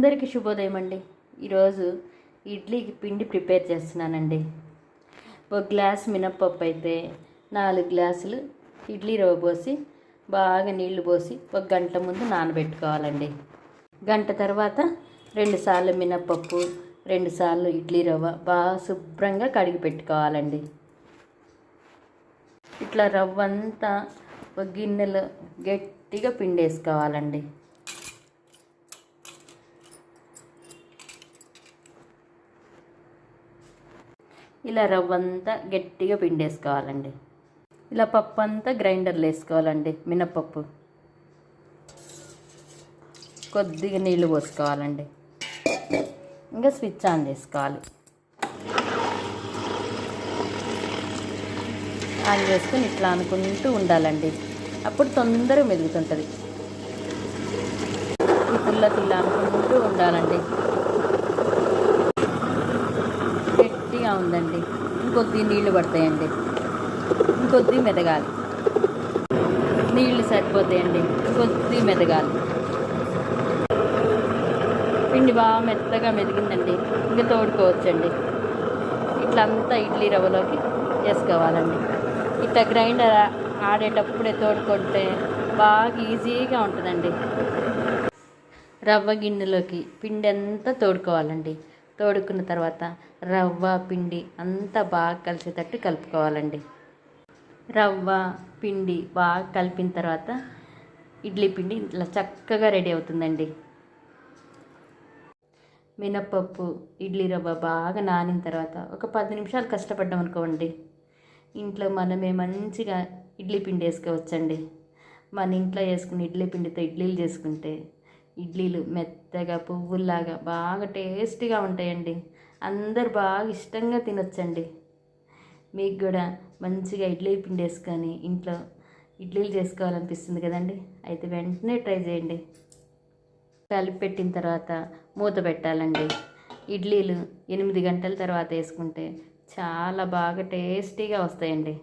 అందరికీ శుభోదయం అండి. ఈరోజు ఇడ్లీకి పిండి ప్రిపేర్ చేస్తున్నానండి. ఒక గ్లాస్ మినప్పప్పు అయితే 4 గ్లాసులు ఇడ్లీ రవ్వ పోసి బాగా నీళ్లు పోసి ఒక గంట ముందు నానబెట్టుకోవాలండి. గంట తర్వాత 2 సార్లు మినప్పప్పు 2 సార్లు ఇడ్లీ రవ్వ బాగా శుభ్రంగా కడిగి పెట్టుకోవాలండి. ఇట్లా రవ్వ అంతా ఒక గిన్నెలో గట్టిగా పిండేసుకోవాలండి. ఇలా రవ్వ అంతా గట్టిగా పిండేసుకోవాలండి. ఇలా పప్పు అంతా గ్రైండర్లో వేసుకోవాలండి. మినపప్పు కొద్దిగా నీళ్ళు పోసుకోవాలండి. ఇంకా స్విచ్ ఆన్ చేసుకోవాలి. ఆన్ చేసుకుని ఇట్లా అనుకుంటూ ఉండాలండి. అప్పుడు తొందరగా మెదుగుతుంటుంది. ఈ తుల్ల తుల్ల అనుకుంటూ ఉండాలండి. గట్టిగా ఉందండి. ఇంకొద్ది నీళ్లు పడతాయండి. ఇంకొద్ది మెదగాలి. నీళ్లు సరిపోతాయండి. ఇంకొద్ది మెదగాలి. పిండి బాగా మెత్తగా మెదిగిందండి. ఇంకా తోడుకోవచ్చండి. ఇట్లా అంతా ఇడ్లీ రవ్వలోకి వేసుకోవాలండి. ఇట్లా గ్రైండర్ ఆడేటప్పుడే తోడుకుంటే బాగా ఈజీగా ఉంటుందండి. రవ్వ గిన్నెలోకి పిండి అంతా తోడుకోవాలండి. తోడుకున్న తర్వాత రవ్వ పిండి అంతా బాగా కలిసేటట్టు కలుపుకోవాలండి. రవ్వ పిండి బాగా కలిపిన తర్వాత ఇడ్లీ పిండి ఇట్లా చక్కగా రెడీ అవుతుందండి. మినప్పప్పు ఇడ్లీ రవ్వ బాగా నానిన తర్వాత ఒక 10 నిమిషాలు కష్టపడ్డాం అనుకోండి, ఇంట్లో మనమే మంచిగా ఇడ్లీ పిండి వేసుకోవచ్చండి. మన ఇంట్లో వేసుకుని ఇడ్లీ పిండితో ఇడ్లీలు చేసుకుంటే ఇడ్లీలు మెత్తగా పువ్వుల్లాగా బాగా టేస్టీగా ఉంటాయండి. అందరు బాగా ఇష్టంగా తినొచ్చండి. మీకు కూడా మంచిగా ఇడ్లీ పిండి వేసుకొని ఇంట్లో ఇడ్లీలు చేసుకోవాలనిపిస్తుంది కదండి. అయితే వెంటనే ట్రై చేయండి. కలిపి పెట్టిన తర్వాత మూత పెట్టాలండి. ఇడ్లీలు 8 గంటల తర్వాత వేసుకుంటే చాలా బాగా టేస్టీగా వస్తాయండి.